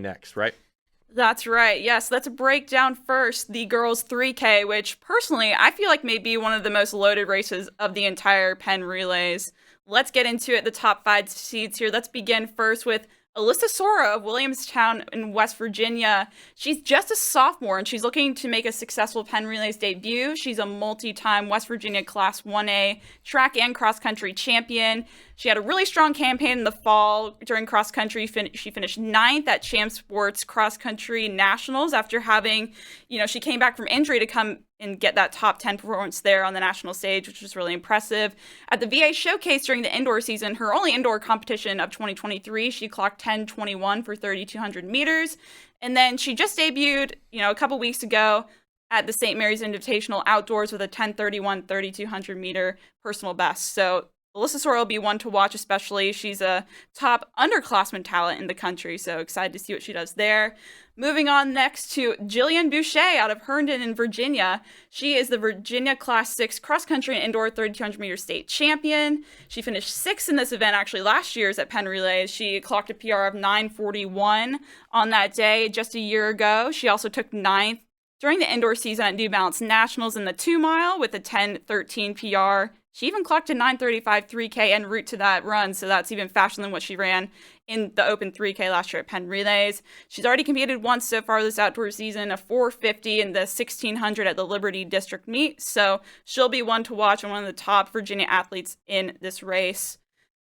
next, right? That's right. Yes, let's break down first the girls 3K, which personally I feel like may be one of the most loaded races of the entire Penn Relays. Let's get into it. The top five seeds here. Let's begin first with Alyssa Sora of Williamstown in West Virginia. She's just a sophomore and she's looking to make a successful Penn Relays debut. She's a multi-time West Virginia Class 1A track and cross country champion. She had a really strong campaign in the fall during cross country. She finished ninth at Champ Sports Cross Country Nationals after having, she came back from injury to come and get that top 10 performance there on the national stage, which was really impressive. At the VA Showcase during the indoor season, her only indoor competition of 2023, she clocked 10:21 for 3,200 meters. And then she just debuted, a couple weeks ago at the St. Mary's Invitational Outdoors with a 10:31 3,200 meter personal best. So Alyssa Sora will be one to watch, especially. She's a top underclassman talent in the country, so excited to see what she does there. Moving on next to Jillian Boucher out of Herndon in Virginia. She is the Virginia Class 6 cross-country and indoor 3,200-meter state champion. She finished sixth in this event, actually, last year's at Penn Relays. She clocked a PR of 9:41 on that day just a year ago. She also took ninth during the indoor season at New Balance Nationals in the 2-mile with a 10:13 PR. She even clocked a 9:35 3K en route to that run, so that's even faster than what she ran in the Open 3K last year at Penn Relays. She's already competed once so far this outdoor season, a 4:50 in the 1600 at the Liberty District meet, so she'll be one to watch and one of the top Virginia athletes in this race.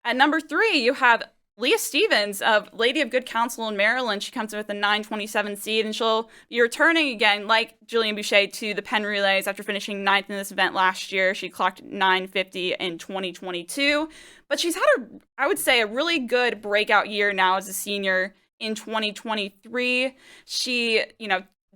At number 3, you have Leah Stevens of Lady of Good Counsel in Maryland. She comes in with a 9:27 seed, and she'll be returning again, like Jillian Boucher, to the Penn Relays after finishing ninth in this event last year. She clocked 9:50 in 2022. But she's had, I would say, a really good breakout year now as a senior in 2023. She,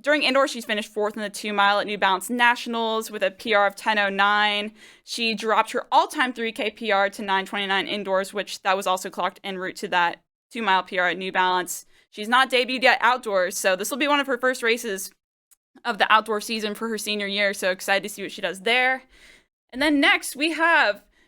during indoor, she's finished fourth in the 2-mile at New Balance Nationals with a PR of 10:09. She dropped her all-time 3K PR to 9:29 indoors, which that was also clocked en route to that 2-mile PR at New Balance. She's not debuted yet outdoors, so this will be one of her first races of the outdoor season for her senior year, so excited to see what she does there. And then next,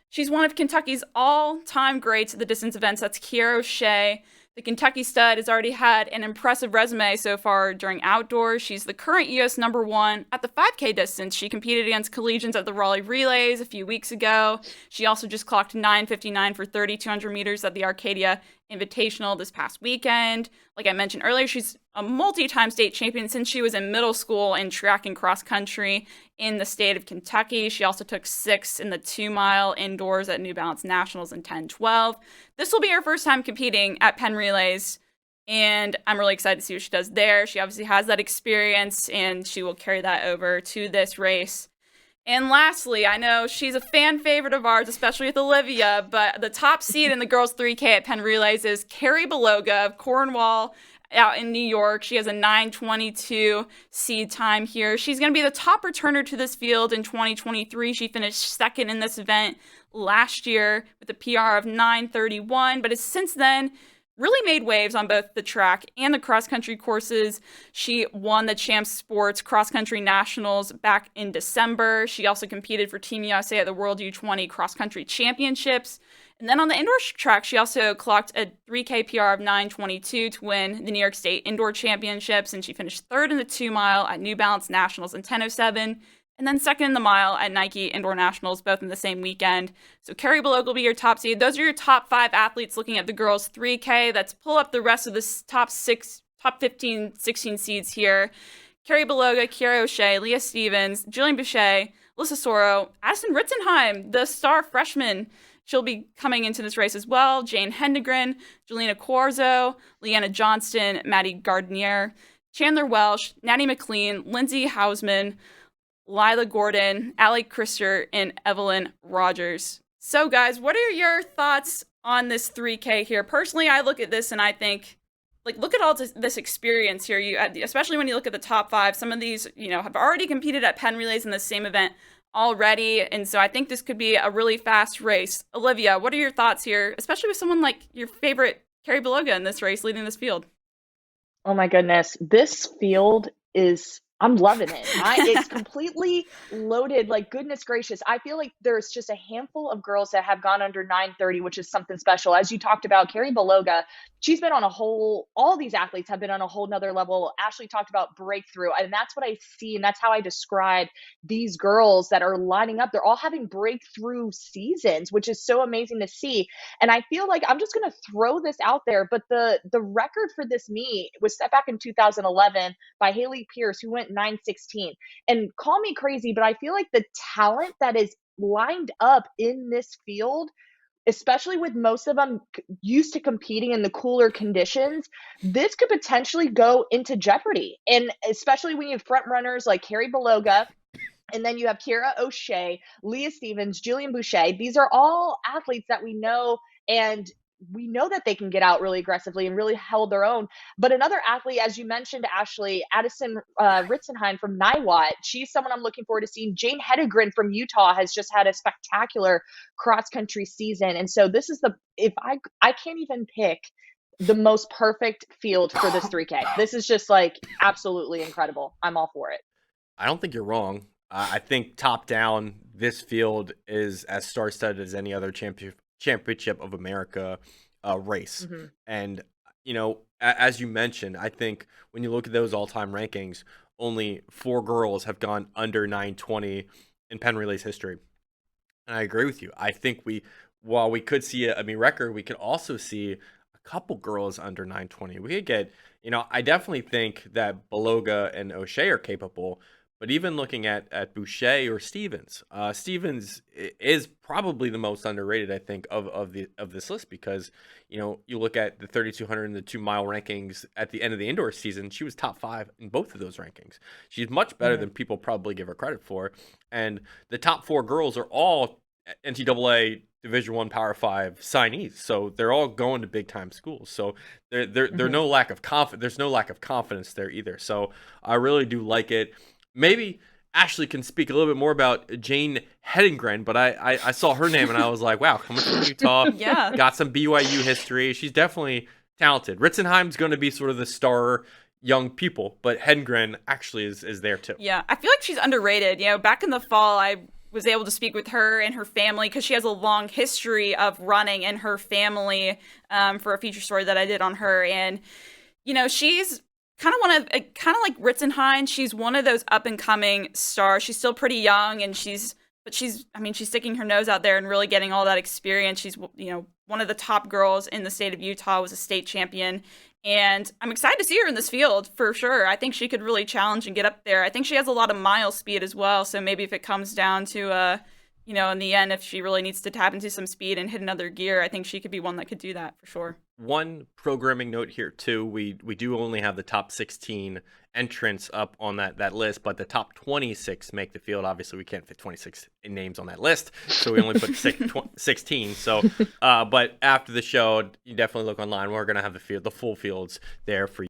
she's one of Kentucky's all-time greats at the distance events. That's Kiera O'Shea. The Kentucky stud has already had an impressive resume so far during outdoors. She's the current U.S. number 1 at the 5K distance. She competed against collegians at the Raleigh Relays a few weeks ago. She also just clocked 9:59 for 3,200 meters at the Arcadia Invitational this past weekend. Like I mentioned earlier, she's a multi-time state champion since she was in middle school in track and cross country in the state of Kentucky. She also took sixth in the 2-mile indoors at New Balance Nationals in 10:12. This will be her first time competing at Penn Relays, and I'm really excited to see what she does there. She obviously has that experience, and she will carry that over to this race. And lastly, I know she's a fan favorite of ours, especially with Olivia, but the top seed in the girls 3K at Penn Relays is Carrie Beloga of Cornwall out in New York. She has a 9:22 seed time here. She's going to be the top returner to this field in 2023. She finished second in this event last year with a PR of 9:31, but has since then really made waves on both the track and the cross-country courses. She won the Champ Sports Cross Country Nationals back in December. She also competed for Team USA at the World U20 Cross Country Championships. And then on the indoor track, she also clocked a 3K PR of 9:22 to win the New York State Indoor Championships, and she finished third in the 2-mile at New Balance Nationals in 10:07. And then second in the mile at Nike Indoor Nationals, both in the same weekend. So Carrie Beloga will be your top seed. Those are your top 5 athletes looking at the girls 3K. Let's pull up the rest of the top 15, 16 seeds here. Carrie Beloga, Kiera O'Shea, Leah Stevens, Jillian Boucher, Alyssa Soro, Addison Ritzenheim, the star freshman. She'll be coming into this race as well. Jane Hendegren, Jelena Corzo, Leanna Johnston, Maddie Gardnier, Chandler Welsh, Natty McLean, Lindsay Hausman, Lila Gordon, Allie Krister, and Evelyn Rogers. So, guys, what are your thoughts on this 3K here? Personally, I look at this and I think, look at all this experience here. Especially when you look at the top 5, some of these, have already competed at Penn Relays in the same event already, and so I think this could be a really fast race. Olivia, what are your thoughts here, especially with someone like your favorite Carrie Beloga in this race leading this field? Oh my goodness, this field is I'm loving it. It's completely loaded, like, goodness gracious. I feel like there's just a handful of girls that have gone under 9:30, which is something special. As you talked about, Carrie Beloga, she's been on a whole all these athletes have been on a whole nother level. Ashley talked about breakthrough, and that's what I see, and that's how I describe these girls that are lining up. They're all having breakthrough seasons, which is so amazing to see. And I feel like I'm just gonna throw this out there, but the record for this meet was set back in 2011 by Haley Pierce, who went 9:16. And call me crazy, but I feel like the talent that is lined up in this field, especially with most of them used to competing in the cooler conditions, this could potentially go into jeopardy. And especially when you have front runners like Carrie Beloga, and then you have Kira O'Shea, Leah Stevens, Jillian Boucher. These are all athletes that we know, and we know that they can get out really aggressively and really held their own. But another athlete, as you mentioned, Ashley, Addison Ritzenheim from Niwot, she's someone I'm looking forward to seeing. Jane Hedegren from Utah has just had a spectacular cross country season. And so this is if I can't even pick the most perfect field for this 3K. This is just like absolutely incredible. I'm all for it. I don't think you're wrong. I think top down, this field is as star-studded as any other championship of America race. Mm-hmm. And, as you mentioned, I think when you look at those all-time rankings, only 4 girls have gone under 9:20 in Penn Relay's history. And I agree with you. I think while we could see a record, we could also see a couple girls under 9:20. We could get, I definitely think that Beloga and O'Shea are capable. But even looking at Boucher or Stevens, Stevens is probably the most underrated, I think, of this list because you look at the 3,200 and the 2 mile rankings at the end of the indoor season, she was top 5 in both of those rankings. She's much better Mm-hmm. than people probably give her credit for, and the top 4 girls are all NCAA Division I Power 5 signees, so they're all going to big time schools. So there's Mm-hmm. no lack of There's no lack of confidence there either. So I really do like it. Maybe Ashley can speak a little bit more about Jane Hedengren, but I saw her name and I was like, wow, coming from Utah, Yeah. got some BYU history. She's definitely talented. Ritzenheim's going to be sort of the star young people, but Hedengren actually is there too. Yeah, I feel like she's underrated. Back in the fall, I was able to speak with her and her family because she has a long history of running in her family for a feature story that I did on her. And, she's kind of like Ritzenheim. She's one of those up and coming stars. She's still pretty young, and she's sticking her nose out there and really getting all that experience. She's, one of the top girls in the state of Utah, was a state champion. And I'm excited to see her in this field for sure. I think she could really challenge and get up there. I think she has a lot of mile speed as well. So maybe if it comes down to, in the end, if she really needs to tap into some speed and hit another gear, I think she could be one that could do that for sure. One programming note here too, we do only have the top 16 entrants up on that list, but the top 26 make the field. Obviously we can't fit 26 names on that list, so we only put 16. So but after the show, you definitely look online. We're going to have the full fields there for you.